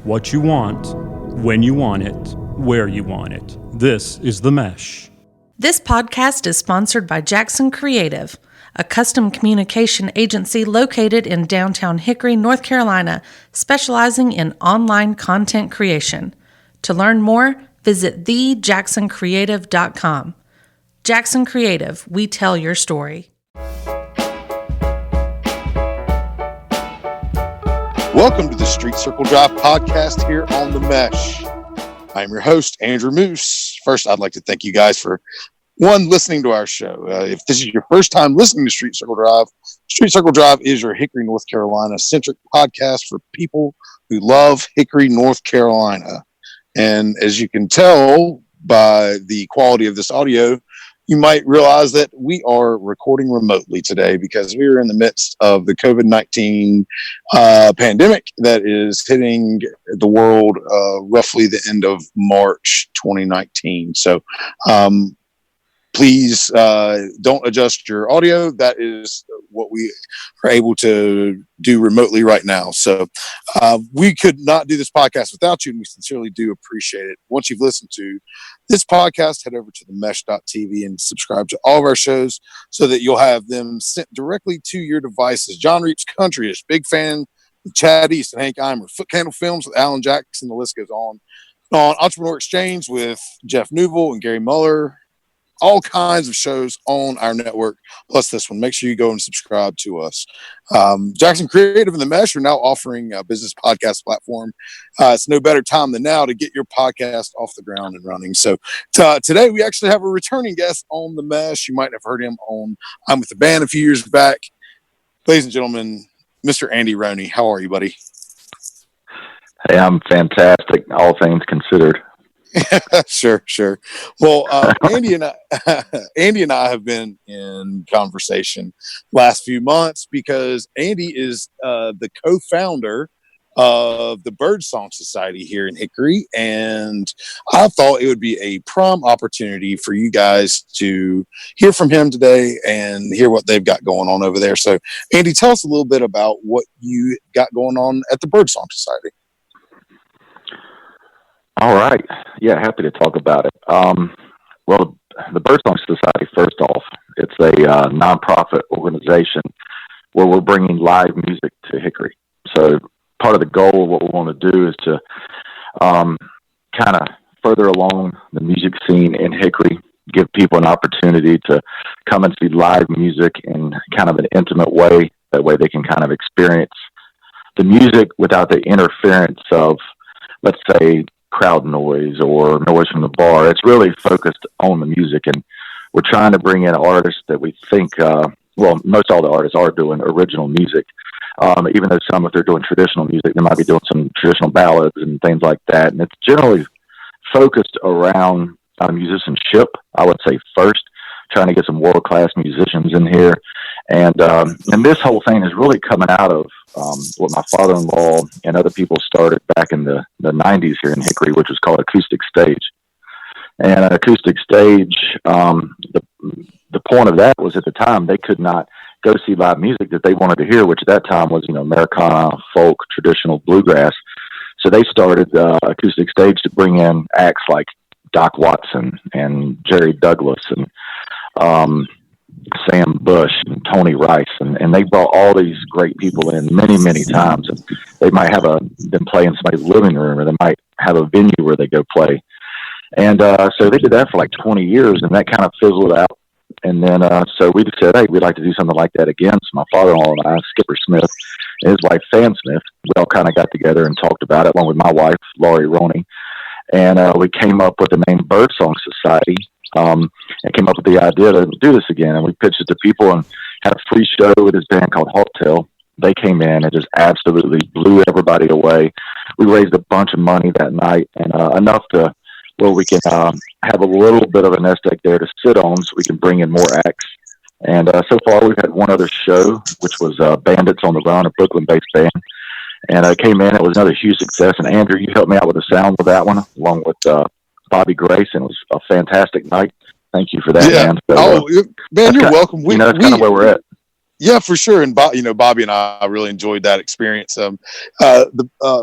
What you want, when you want it, where you want it. This is The Mesh. This podcast is sponsored by Jackson Creative, a custom communication agency located in downtown Hickory, North Carolina, specializing in online content creation. To learn more, visit thejacksoncreative.com. Jackson Creative, we tell your story. Welcome to the StreetCircleDrive podcast here on The Mesh. I'm your host, Andrew Moose. First, I'd like to thank you guys for, listening to our show. If this is your first time listening to StreetCircleDrive is your Hickory, North Carolina-centric podcast for people who love Hickory, North Carolina. And as you can tell by the quality of this audio, you might realize that we are recording remotely today because we are in the midst of the COVID-19 pandemic that is hitting the world roughly the end of March 2019. So please don't adjust your audio. That is what we are able to do remotely right now. So we could not do this podcast without you, and we sincerely do appreciate it. Once you've listened to this podcast, head over to themesh.tv and subscribe to all of our shows so that you'll have them sent directly to your devices. John Reap's Countryish, big fan with Chad East and Hank Eimer, Foot Candle Films with Alan Jackson, the list goes on. On Entrepreneur Exchange with Jeff Newville and Gary Muller. All kinds of shows on our network, plus this one. Make sure you go and subscribe to us. Jackson Creative and The Mesh are now offering a business podcast platform. It's no better time than now to get your podcast off the ground and running. So today we actually have a returning guest on The Mesh. You might have heard him on I'm With the Band a few years back. Ladies and gentlemen, Mr. Andy Rhoney. How are you, buddy? Hey, I'm fantastic, all things considered. Sure. Well, Andy and I have been in conversation last few months because Andy is the co-founder of the Birdsong Society here in Hickory, and I thought it would be a prime opportunity for you guys to hear from him today and hear what they've got going on over there. So, Andy, tell us a little bit about what you got going on at the Birdsong Society. All right. Yeah, happy to talk about it. Well, the Birdsong Society, first off, it's a nonprofit organization where we're bringing live music to Hickory. So part of the goal of what we want to do is to kind of further along the music scene in Hickory, give people an opportunity to come and see live music in kind of an intimate way. That way they can kind of experience the music without the interference of, let's say, crowd noise or noise from the bar. It's really focused on the music, and we're trying to bring in artists that we think, most all the artists are doing original music, even though some, if they're doing traditional music, they might be doing some traditional ballads and things like that, and it's generally focused around musicianship, I would say, first, trying to get some world-class musicians in here, and this whole thing is really coming out of what my father-in-law and other people started back in the 90s here in Hickory, which was called Acoustic Stage. And an acoustic stage, the point of that was at the time they could not go see live music that they wanted to hear, which at that time was, Americana, folk, traditional bluegrass. So they started Acoustic Stage to bring in acts like Doc Watson and Jerry Douglas and Sam Bush and Tony Rice, and they brought all these great people in many times, and they might have them play in somebody's living room, or they might have a venue where they go play, and so they did that for like 20 years, and that kind of fizzled out, and then so we just said, hey, we'd like to do something like that again. So my father-in-law and I, Skipper Smith and his wife Fan Smith, we all kind of got together and talked about it, along with my wife Laurie Rhoney, and we came up with the name Birdsong Society. And came up with the idea to do this again, and we pitched it to people and had a free show with this band called Hawktail. They came in and just absolutely blew everybody away. We raised a bunch of money that night, and enough to where we can have a little bit of a nest egg there to sit on, so we can bring in more acts. And so far, we've had one other show, which was Bandits on the Run, a Brooklyn-based band, and it came in. It was another huge success. And Andrew, you helped me out with the sound of that one, along with Bobby Grace, and it was a fantastic night. Thank you for that, man. So, man, you're welcome. That's kind of where we're at. Yeah, for sure. And Bobby and I really enjoyed that experience. The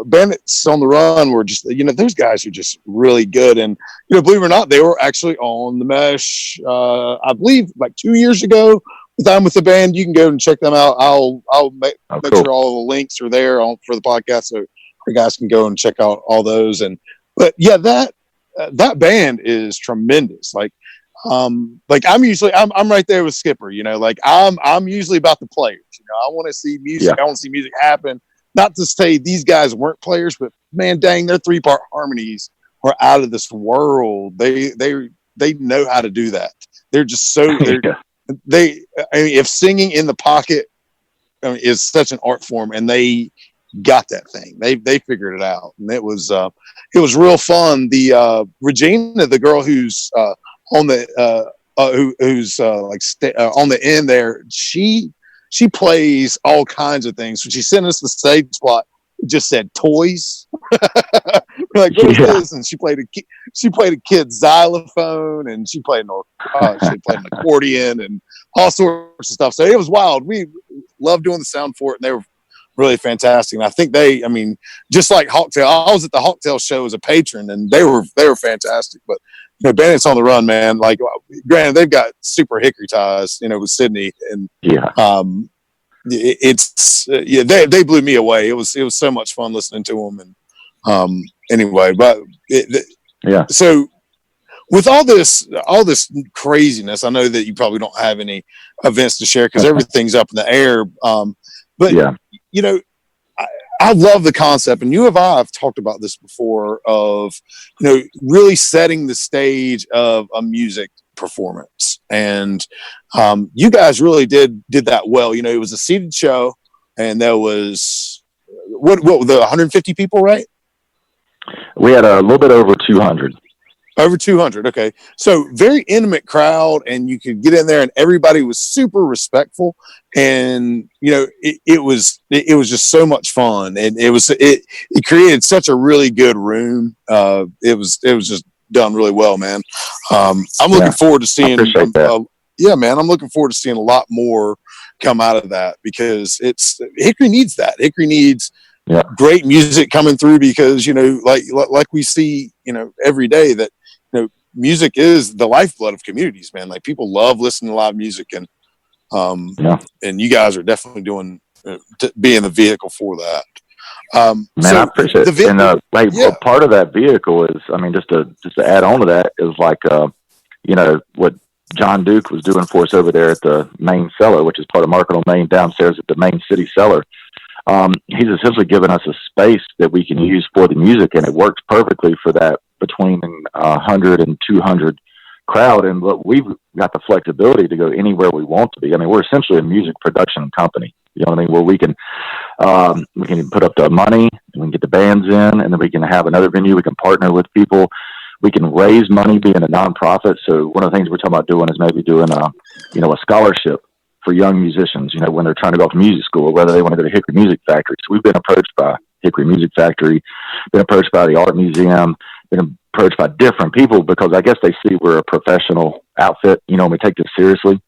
Bandits on the Run were just, those guys are just really good. And, believe it or not, they were actually on the Mesh, I believe like 2 years ago with I'm with the band. You can go and check them out. I'll make Cool. sure all the links are there for the podcast. So you guys can go and check out all those. But yeah, that band is tremendous. Like I'm right there with Skipper, like I'm usually about the players, I want to see music. Yeah. I want to see music happen. Not to say these guys weren't players, but man, dang, their 3-part harmonies are out of this world. They know how to do that. They're just so, if singing in the pocket is such an art form, and they got that thing, they figured it out. And it was real fun. The Regina, the girl who's on the on the end there, she plays all kinds of things. When she sent us the stage spot, it just said toys. We're like, what is this? And she played a kid's xylophone, and she played an accordion and all sorts of stuff. So it was wild. We loved doing the sound for it, and they were really fantastic. And I think just like Hawktail, I was at the Hawktail show as a patron, and they were fantastic. But Bandits on the Run, man, like, granted, they've got super Hickory ties, with Sydney, and they blew me away. It was so much fun listening to them. And anyway, but so with all this craziness, I know that you probably don't have any events to share because everything's up in the air. But I love the concept, and you and I have talked about this before, of really setting the stage of a music performance, and you guys really did that well. It was a seated show, and there was what the 150 people, right? We had a little bit over 200. Over 200. Okay. So very intimate crowd, and you could get in there and everybody was super respectful. And, it was just so much fun. And it created such a really good room. It was just done really well, man. I'm looking forward to seeing, I'm looking forward to seeing a lot more come out of that, because Hickory needs that. Hickory needs great music coming through, because, like we see, every day that, music is the lifeblood of communities, man. Like, people love listening to live music, and and you guys are definitely doing being the vehicle for that. Man, I appreciate it. And part of that vehicle is, just to add on to that, is like what John Duke was doing for us over there at the main cellar, which is part of Market Main, downstairs at the main city cellar. He's essentially given us a space that we can use for the music, and it works perfectly for that between 100 and 200 crowd. And we've got the flexibility to go anywhere we want to be. We're essentially a music production company, where we can put up the money, and we can get the bands in, and then we can have another venue. We can partner with people. We can raise money being a nonprofit. So one of the things we're talking about doing is maybe doing a scholarship for young musicians, when they're trying to go to music school, or whether they want to go to Hickory Music Factory. So we've been approached by Hickory Music Factory, been approached by the Art Museum, been approached by different people, because I guess they see we're a professional outfit, and we take this seriously.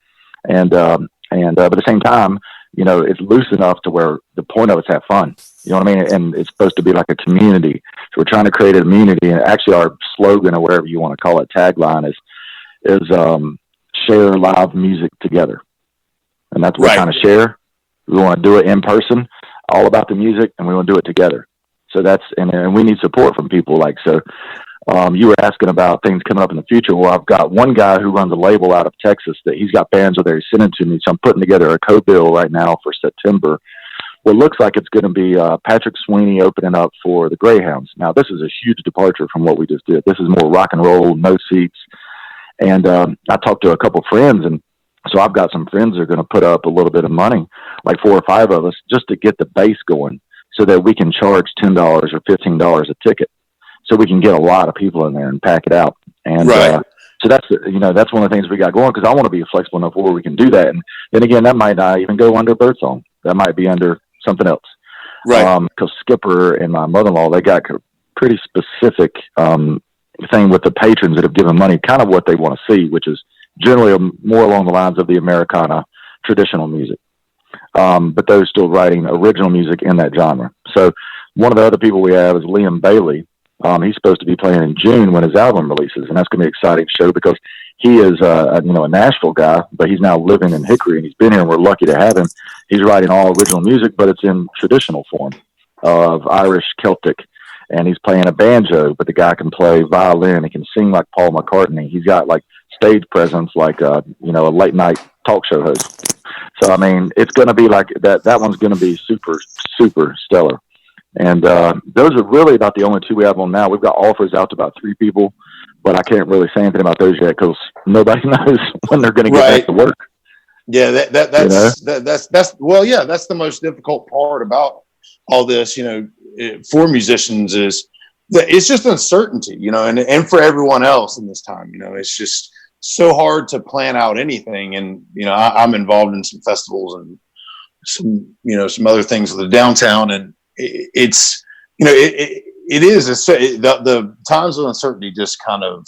But at the same time, it's loose enough to where the point of it's have fun. You know what I mean? And it's supposed to be like a community. So we're trying to create a community. And actually our slogan, or whatever you want to call it, tagline is share live music together. And that's what we're trying to share. We want to do it in person, all about the music, and we want to do it together. So and we need support from people. You were asking about things coming up in the future. Well, I've got one guy who runs a label out of Texas that he's got bands over there he's sending to me. So I'm putting together a co-bill right now for September. What looks like it's going to be Patrick Sweeney opening up for the Greyhounds. Now, this is a huge departure from what we just did. This is more rock and roll, no seats. And I talked to a couple friends, and so I've got some friends that are going to put up a little bit of money, like 4 or 5 of us, just to get the base going, so that we can charge $10 or $15 a ticket, so we can get a lot of people in there and pack it out. And so that's one of the things we got going, because I want to be flexible enough where we can do that. And then again, that might not even go under Birdsong. That might be under something else. Right. Because Skipper and my mother-in-law, they got a pretty specific thing with the patrons that have given money, kind of what they want to see, which is generally more along the lines of the Americana traditional music. but they're still writing original music in that genre. So one of the other people we have is Liam Bailey. He's supposed to be playing in June when his album releases, and that's going to be an exciting show because he is a Nashville guy, but he's now living in Hickory, and he's been here, and we're lucky to have him. He's writing all original music, but it's in traditional form of Irish Celtic, and he's playing a banjo, but the guy can play violin. He can sing like Paul McCartney. He's got like stage presence like a late night talk show host. So I mean, it's going to be like that. That one's going to be super, super stellar. And those are really about the only two we have on now. We've got offers out to about 3 people, but I can't really say anything about those yet because nobody knows when they're going to get back to work. Yeah, that's the most difficult part about all this, for musicians is that it's just uncertainty, and for everyone else in this time, it's just so hard to plan out anything. And, I'm involved in some festivals and some other things with the downtown, and it's the times of uncertainty just kind of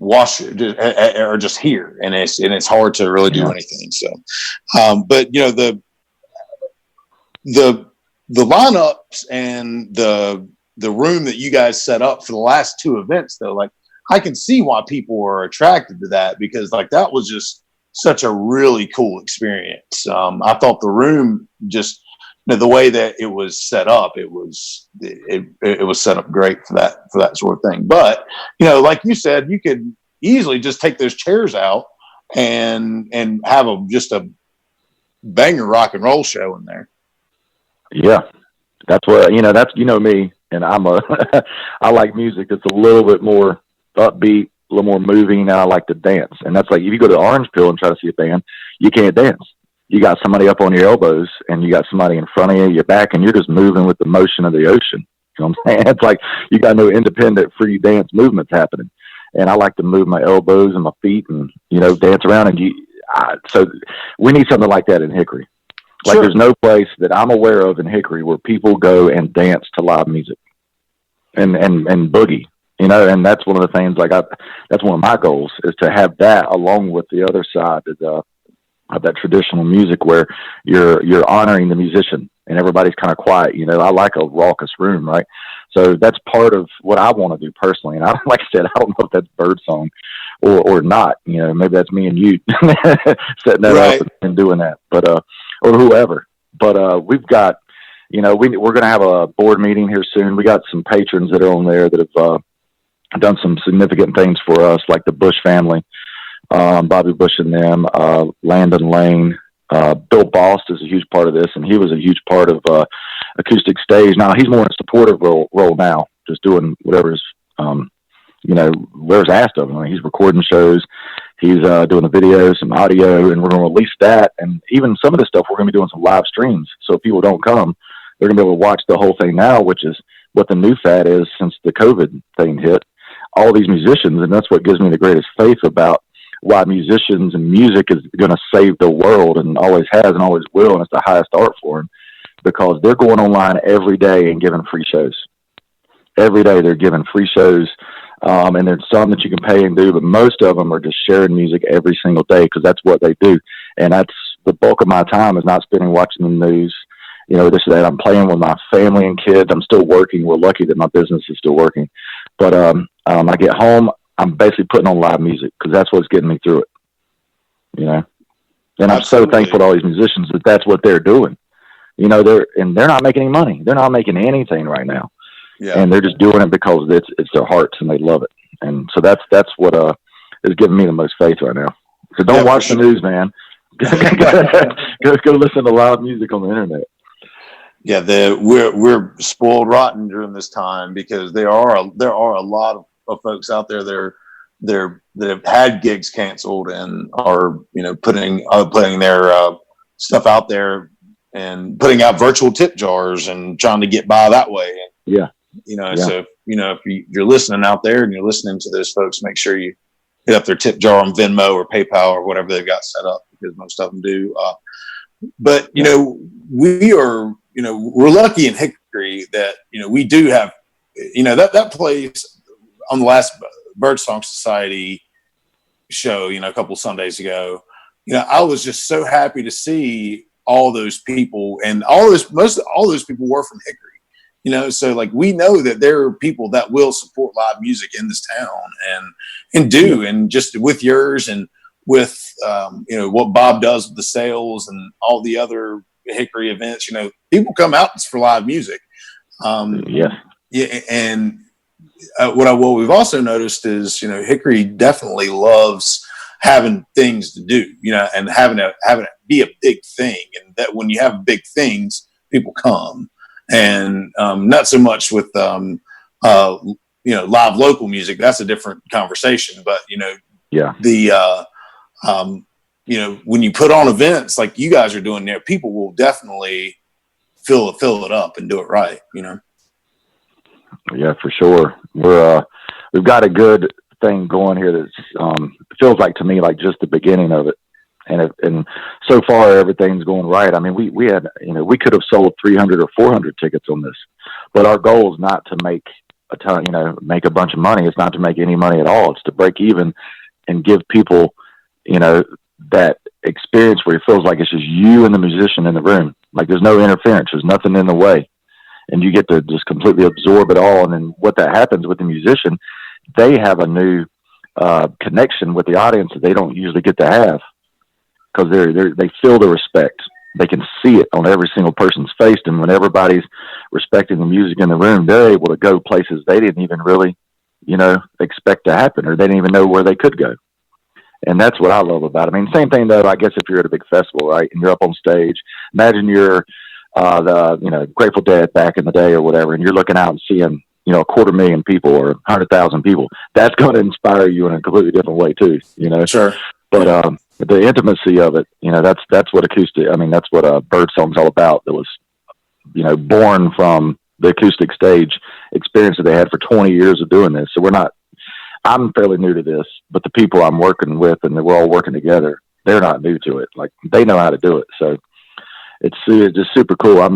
are just here, and it's hard to really do anything. So, but the lineups and the room that you guys set up for the last 2 events, though, like I can see why people were attracted to that, because like that was just such a really cool experience. I thought the room just, the way that it was set up, it was set up great for that sort of thing. But, like you said, you could easily just take those chairs out and have just a banger rock and roll show in there. Yeah. That's what, that's, me, and I like music that's a little bit more upbeat, a little more moving, and I like to dance. And that's like, if you go to Orange Pill and try to see a band, you can't dance. You got somebody up on your elbows and you got somebody in front of you, your back, and you're just moving with the motion of the ocean. You know what I'm saying? It's like you got no independent free dance movements happening. And I like to move my elbows and my feet and, dance around. And so we need something like that in Hickory. Like There's no place that I'm aware of in Hickory where people go and dance to live music and boogie, and that's one of the things, that's one of my goals, is to have that along with the other side of that traditional music where you're honoring the musician and everybody's kind of quiet. I like a raucous room, right? So that's part of what I want to do personally. And like I said, I don't know if that's Birdsong or not, maybe that's me and you setting that up and doing that, but, or whoever, but, we've got, we're going to have a board meeting here soon. We got some patrons that are on there that have done some significant things for us, like the Bush family, Bobby Bush and them, Landon Lane, Bill Bost is a huge part of this, and he was a huge part of acoustic stage. Now he's more in a supportive role now, just doing whatever's whatever's asked of him. I mean, he's recording shows, he's doing the videos, some audio, and we're going to release that. And even some of the stuff, we're going to be doing some live streams. So if people don't come, they're going to be able to watch the whole thing now, which is what the new fad is since the COVID thing hit. All these musicians, and that's what gives me the greatest faith about why musicians and music is going to save the world, and always has and always will, and it's the highest art form, because they're going online every day and giving free shows. Every day they're giving free shows, and there's some that you can pay and do, but most of them are just sharing music every single day because that's what they do. And that's the bulk of my time, is not spending watching the news, this or that. I'm playing with my family and kids. I'm still working. We're lucky that my business is still working. But I get home, I'm basically putting on live music because that's what's getting me through it, And I'm so thankful to all these musicians that that's what they're doing. They're not making any money. They're not making anything right now. Yeah. And they're just doing it because it's their hearts and they love it. And so that's what is giving me the most faith right now. So don't watch the news, man. Go listen to live music on the internet. Yeah, we're spoiled rotten during this time, because there are a lot of folks out there that have had gigs canceled and are putting their stuff out there and putting out virtual tip jars and trying to get by that way. Yeah. So if you're listening out there and you're listening to those folks, make sure you hit up their tip jar on Venmo or PayPal or whatever they've got set up, because most of them do. But we are. We're lucky in Hickory that, we do have, that place on the last Birdsong Society show, a couple Sundays ago, I was just so happy to see all those people, and all those people were from Hickory. So like we know that there are people that will support live music in this town and do, and just with yours and with what Bob does with the sales and all the other Hickory events, people come out for live music. And what we've also noticed is, Hickory definitely loves having things to do, and having it be a big thing, and that when you have big things, people come, and not so much with live local music. That's a different conversation, but when you put on events like you guys are doing there, people will definitely fill it up and do it right. Yeah, for sure. We've got a good thing going here that's it feels like to me like just the beginning of it, and so far everything's going right. I mean, we had we could have sold 300 or 400 tickets on this, but our goal is not to make a ton, make a bunch of money. It's not to make any money at all. It's to break even and give people that experience where it feels like it's just you and the musician in the room. Like there's no interference, there's nothing in the way, and you get to just completely absorb it all. And then what that happens with the musician, they have a new connection with the audience that they don't usually get to have, because they feel the respect. They can see it on every single person's face, and when everybody's respecting the music in the room, they're able to go places they didn't even really expect to happen, or they didn't even know where they could go. And that's what I love about it. I mean, same thing though, I guess if you're at a big festival, right, and you're up on stage, imagine you're the Grateful Dead back in the day or whatever, and you're looking out and seeing 250,000 people or 100,000 people. That's going to inspire you in a completely different way too. Sure. But the intimacy of it, that's what acoustic. I mean, that's what Birdsong's all about. That was born from the acoustic stage experience that they had for 20 years of doing this. So I'm fairly new to this, but the people I'm working with, and we're all working together, they're not new to it. Like they know how to do it. So it's just super cool. I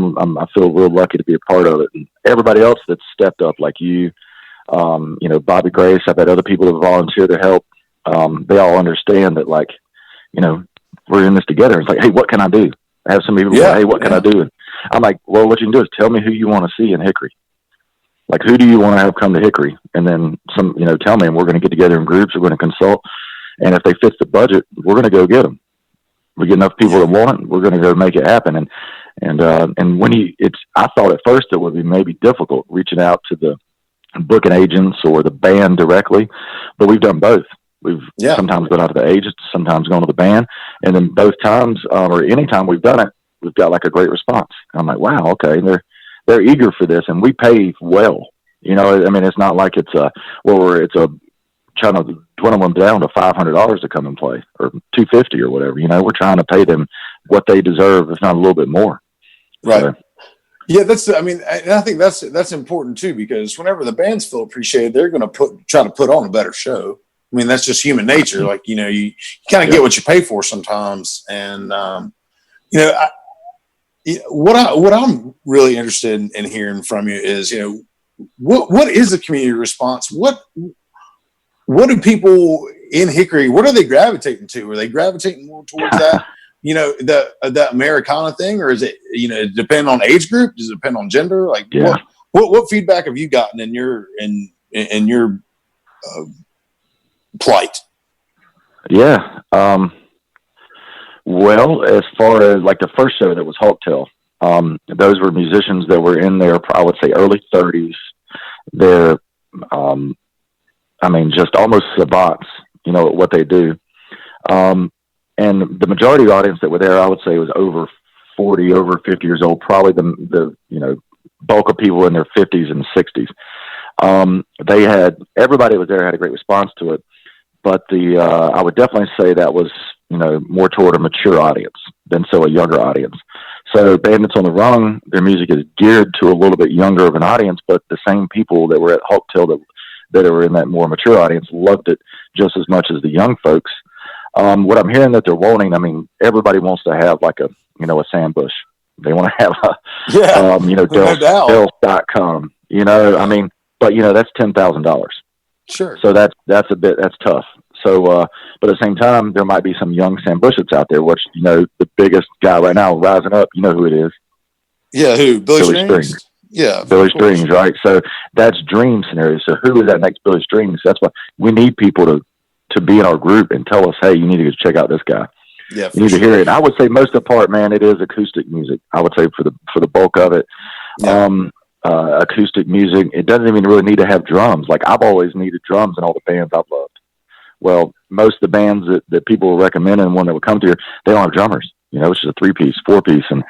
feel real lucky to be a part of it. And everybody else that's stepped up, like you, Bobby Grace, I've had other people that volunteer to help. They all understand that, like, we're in this together. It's like, hey, what can I do? I have some people say, hey, what can I do? And I'm like, well, what you can do is tell me who you want to see in Hickory. Like, who do you want to have come to Hickory? And then tell me, and we're going to get together in groups. We're going to consult. And if they fit the budget, we're going to go get them. We get enough people that want it, we're going to go make it happen. And I thought at first it would be maybe difficult reaching out to the booking agents or the band directly, but we've done both. We've sometimes gone out to the agents, sometimes gone to the band, and then both times, or anytime we've done it, we've got like a great response. And I'm like, wow, okay, they're eager for this, and we pay well. I mean, it's not like it's trying to dwindle them down to $500 to come and play, or $250 or whatever. We're trying to pay them what they deserve, if not a little bit more. Right. So, yeah, I think that's important too, because whenever the bands feel appreciated, they're going to try to put on a better show. I mean, that's just human nature. Like, you kind of get what you pay for sometimes. And, what I'm really interested in hearing from you is, what is the community response? What do people in Hickory, what are they gravitating to? Are they gravitating more towards that, that Americana thing, or is it, depend on age group? Does it depend on gender? Like, what feedback have you gotten in your plight? Yeah. Well, as far as like the first show that was Hawktail, those were musicians that were in their, I would say, early 30s. They're, just almost savants, at what they do. And the majority of the audience that were there, I would say, was over 40, over 50 years old, probably the bulk of people in their 50s and 60s. Everybody that was there had a great response to it. But I would definitely say that was, more toward a mature audience than a younger audience. So Bandits on the Rung, their music is geared to a little bit younger of an audience, but the same people that were at Hawktail that are in that more mature audience loved it just as much as the young folks. What I'm hearing that they're wanting, everybody wants to have like a Sam Bush. They want to have Dells.com, but that's $10,000. Sure. So that's tough. So, but at the same time, there might be some young Sam Bushets out there, which, the biggest guy right now rising up, you know who it is. Yeah, who? Billy Strings. Yeah, Billy Strings, right? So that's dream scenario. So who is that next Billy Strings? That's why we need people to be in our group and tell us, hey, you need to go check out this guy. Yeah, you need to hear it. And I would say most of the part, man, it is acoustic music. I would say for the bulk of it, acoustic music. It doesn't even really need to have drums. Like I've always needed drums in all the bands I've loved. Well, most of the bands that people will recommend and one that would come to here, they don't have drummers. It's just a 3-piece, 4-piece, and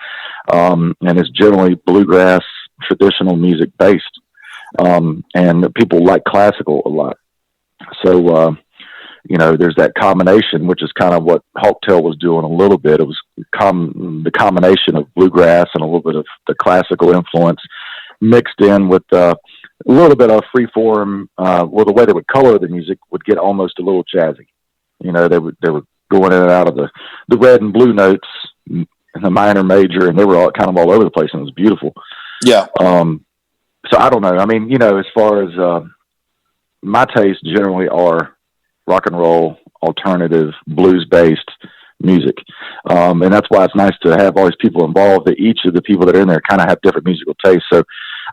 it's generally bluegrass, traditional music based. And people like classical a lot. So, there's that combination, which is kind of what Hawktail was doing a little bit. It was the combination of bluegrass and a little bit of the classical influence mixed in with a little bit of freeform. The way they would color the music would get almost a little jazzy. They were going in and out of the red and blue notes and the minor, major, and they were all kind of all over the place, and it was beautiful. Yeah. So I don't know. I mean, as far as my tastes generally are rock and roll, alternative, blues-based music. And that's why it's nice to have all these people involved, that each of the people that are in there kind of have different musical tastes. So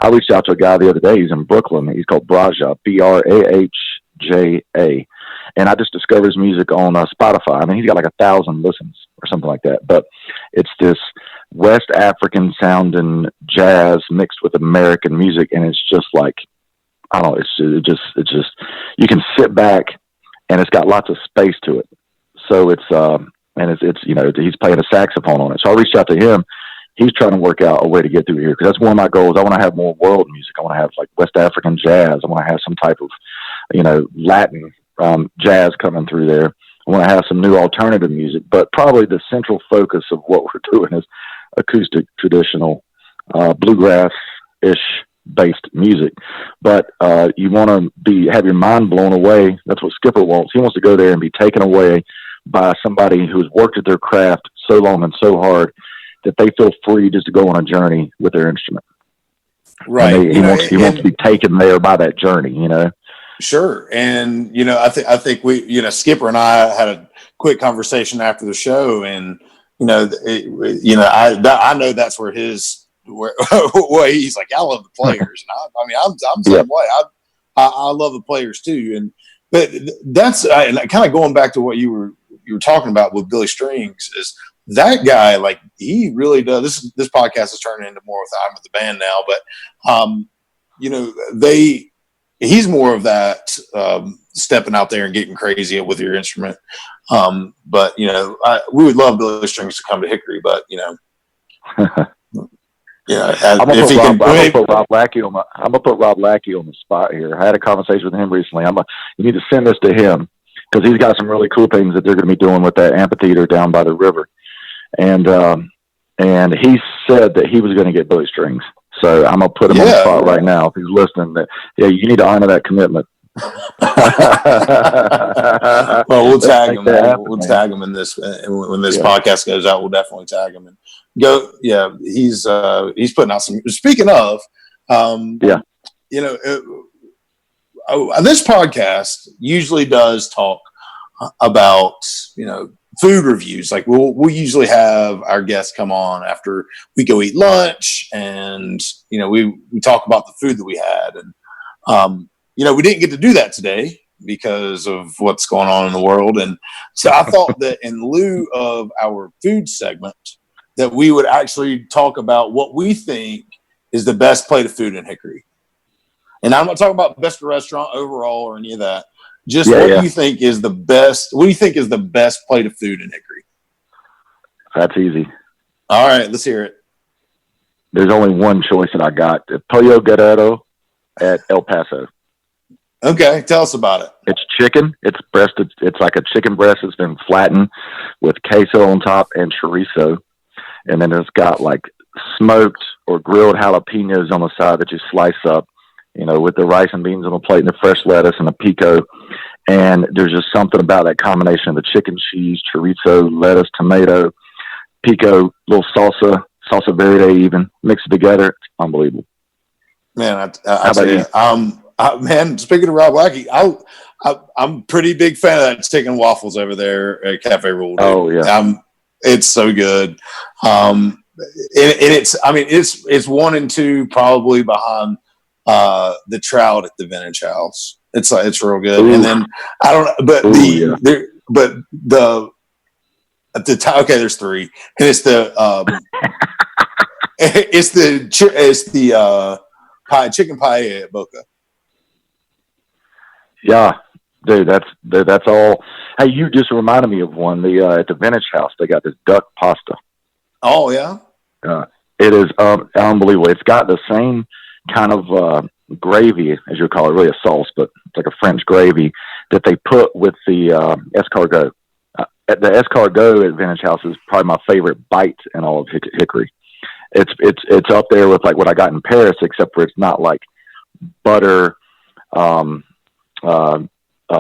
I reached out to a guy the other day. He's in Brooklyn. He's called Braja, Brahja. And I just discovered his music on Spotify. I mean, he's got like 1,000 listens or something like that. But it's this West African sounding jazz mixed with American music. And it's just like, I don't know, it's just, you can sit back and it's got lots of space to it. So it's he's playing a saxophone on it. So I reached out to him. He's trying to work out a way to get through here, because that's one of my goals. I want to have more world music. I want to have like West African jazz. I want to have some type of, Latin jazz coming through there. I want to have some new alternative music, but probably the central focus of what we're doing is acoustic, traditional, bluegrass-ish based music. But you want to have your mind blown away. That's what Skipper wants. He wants to go there and be taken away by somebody who's worked at their craft so long and so hard that they feel free just to go on a journey with their instrument. Right. He wants to be taken there by that journey, Sure. And, I think we, Skipper and I had a quick conversation after the show, and, I know that's where he's like, I love the players. And I'm the same way. I love the players too. But that's, and kind of going back to what you were talking about with Billy Strings, is that guy, like, he really does. This podcast is turning into more of I'm with the band now, but he's more of that stepping out there and getting crazy with your instrument. But we would love Billy Strings to come to Hickory, but I'm gonna put Rob Lackey on the spot here. I had a conversation with him recently. You need to send this to him, because he's got some really cool things that they're going to be doing with that amphitheater down by the river. And he said that he was going to get Billy Strings. So I'm going to put him on the spot right now. If he's listening, you need to honor that commitment. Well, we'll tag him. We'll tag him in this. When this podcast goes out, we'll definitely tag him and go. Yeah. He's putting out some, speaking of, this podcast usually does talk about, food reviews. Like we'll usually have our guests come on after we go eat lunch, and we talk about the food that we had, and we didn't get to do that today because of what's going on in the world. And so I thought that in lieu of our food segment, that we would actually talk about what we think is the best plate of food in Hickory. And I'm not talking about best restaurant overall or any of that. Just what do you think is the best? What do you think is the best plate of food in Hickory? That's easy. All right, let's hear it. There's only one choice that I got: Pollo Guerrero at El Paso. Okay, tell us about it. It's chicken. It's breasted. It's like a chicken breast that's been flattened with queso on top and chorizo, and then it's got like smoked or grilled jalapenos on the side that you slice up, with the rice and beans on the plate and the fresh lettuce and the pico. And there's just something about that combination of the chicken, cheese, chorizo, lettuce, tomato, pico, little salsa verde, even mixed together. It's unbelievable. Man, I tell you, man, speaking of Rob Lackey, I I'm a pretty big fan of that chicken waffles over there at Cafe Rule. Oh yeah, it's so good. And it's 1 and 2 probably behind the Trout at the Vintage House. It's real good. Ooh. And then I don't know, but okay, there's 3, and it's the it's the chicken pie at Boca. Yeah, dude, that's all. Hey, you just reminded me of one. At the Vintage House, they got this duck pasta. Oh yeah, it is unbelievable. It's got the same kind of gravy, as you call it, really a sauce, but it's like a French gravy that they put with the escargot. The escargot at Vintage House is probably my favorite bite in all of Hickory. It's up there with like what I got in Paris, except for it's not like butter,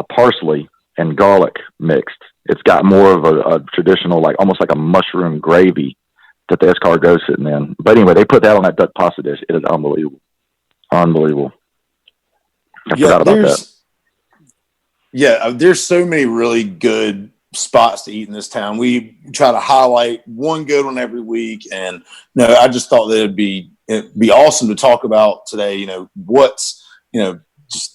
parsley and garlic mixed. It's got more of a traditional, like almost like a mushroom gravy that the escargot sitting in. But anyway, they put that on that duck pasta dish. It is unbelievable. Unbelievable. I forgot about that. Yeah, there's so many really good spots to eat in this town. We try to highlight one good one every week, and I just thought that it'd be awesome to talk about today.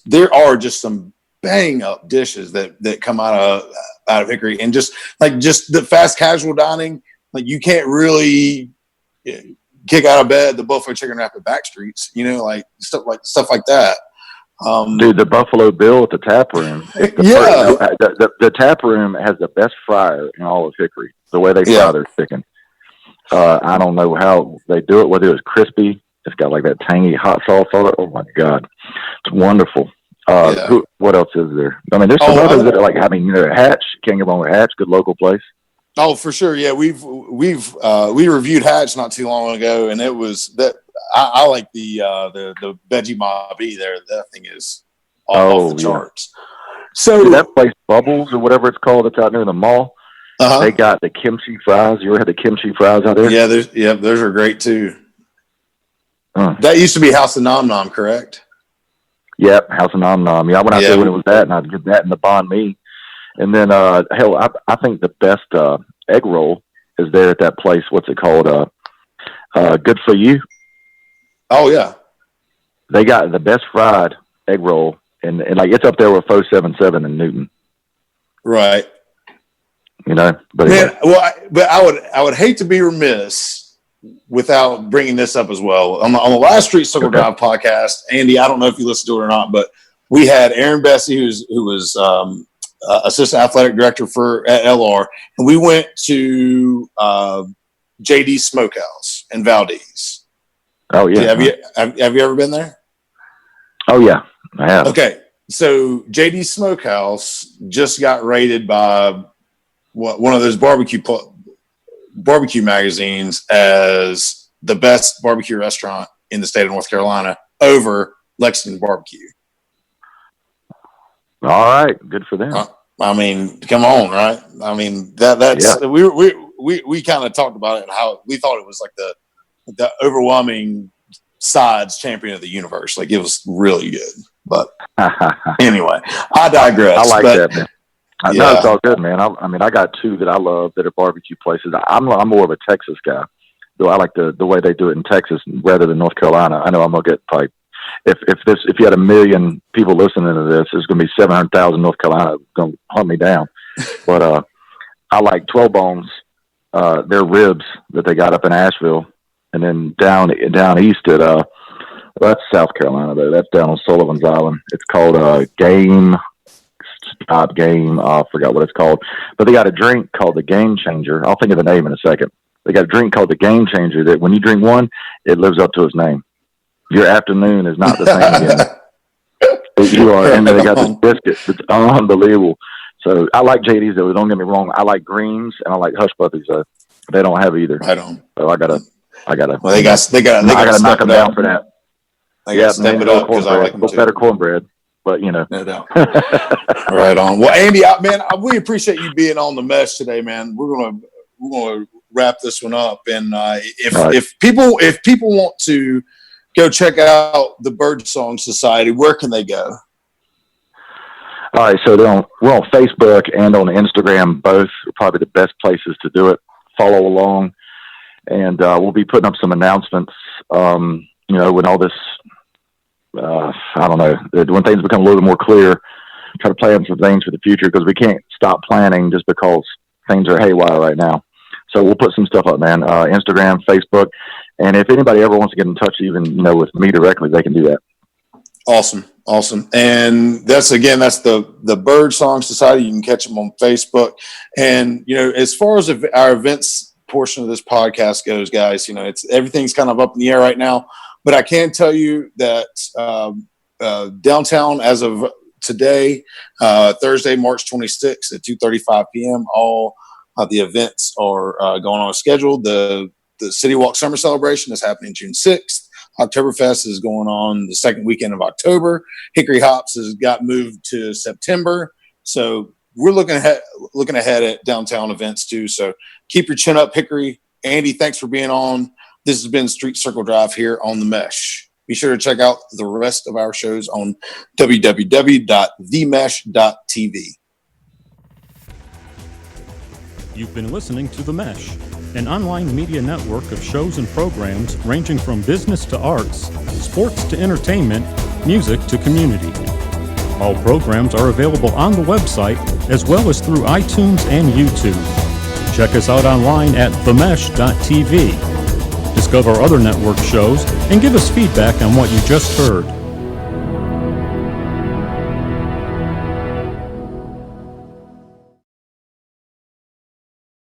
There are just some bang up dishes that come out of Hickory, and just the fast casual dining. Like, you can't really kick out of bed the buffalo chicken wrap at Backstreets, stuff like that. Dude, the Buffalo Bill at the tap room. The tap room has the best fryer in all of Hickory. The way they fry their chicken. I don't know how they do it, whether it's crispy. It's got like that tangy hot sauce on it. Oh my God. It's wonderful. What else is there? I mean, there's some others that are like, Hatch. Can't get wrong with Hatch. Good local place. Oh, for sure. Yeah. We reviewed Hatch not too long ago, and it was that. I like the veggie mabi there. That thing is off the charts. So that place, Bubbles or whatever it's called, that's out near the mall. They got the kimchi fries. You ever had the kimchi fries out there? Yeah, those are great too. That used to be House of Nom Nom, correct? Yep, House of Nom Nom. Yeah, I went out there when it was that, and I'd get that in the banh mi. And then, I think the best egg roll is there at that place. What's it called? Good For You. Oh yeah, they got the best fried egg roll, and like it's up there with 477 in Newton. Right. But I would hate to be remiss without bringing this up as well. On the last StreetCircleDrive podcast, Andy, I don't know if you listened to it or not, but we had Aaron Bessie, who was assistant athletic director at LR, and we went to JD's Smokehouse in Valdez. Oh yeah. Have you ever been there? Oh yeah, I have. Okay, so JD's Smokehouse just got rated by one of those barbecue magazines as the best barbecue restaurant in the state of North Carolina over Lexington Barbecue. All right, good for them. I mean, come on, right? I mean, that's we kind of talked about it and how we thought it was like the overwhelming sides champion of the universe. Like, it was really good. But anyway, I digress. I like that, man. No, it's all good, man. I got 2 that I love that are barbecue places. I'm more of a Texas guy, though. I like the way they do it in Texas rather than North Carolina. I know I'm gonna get probably if you had 1 million people listening to this, there's gonna be 700,000 North Carolina gonna hunt me down. But I like 12 Bones, their ribs that they got up in Asheville. And then down east at that's South Carolina though. That's down on Sullivan's Island. It's called Game. I forgot what it's called. But they got a drink called the Game Changer. I'll think of the name in a second. They got a drink called the Game Changer that when you drink one, it lives up to its name. Your afternoon is not the same again. You are, and then they got this biscuit. It's unbelievable. So I like JD's though. Don't get me wrong. I like Greens and I like Hush Puppies. They don't have either. I don't. So I gotta. Well, they got to knock them down for that. They got to step it up because I like them too. Better cornbread, but no doubt. Right on. Well, Andy, we appreciate you being on the mesh today, man. We're gonna wrap this one up, and if people want to go check out the Birdsong Society, where can they go? All right, so we're on Facebook and on Instagram. Both are probably the best places to do it. Follow along, and we'll be putting up some announcements. When all this, I don't know, when things become a little more clear, try to plan some things for the future, because we can't stop planning just because things are haywire right now. So we'll put some stuff up, man. Instagram, Facebook, and if anybody ever wants to get in touch, even with me directly, they can do that. Awesome. And that's the Birdsong Society. You can catch them on Facebook. And, as far as our events portion of this podcast goes, guys, everything's kind of up in the air right now, but I can tell you that downtown, as of today, Thursday, March 26th at 2:35 p.m., all the events are going on schedule. The City Walk Summer Celebration is happening June 6th. Oktoberfest is going on the second weekend of October. Hickory Hops has got moved to September. So we're looking ahead at downtown events too. So keep your chin up, Hickory. Andy, thanks for being on. This has been Street Circle Drive here on The Mesh. Be sure to check out the rest of our shows on www.themesh.tv. You've been listening to The Mesh, an online media network of shows and programs ranging from business to arts, sports to entertainment, music to community. All programs are available on the website as well as through iTunes and YouTube. Check us out online at themesh.tv. Discover other network shows and give us feedback on what you just heard.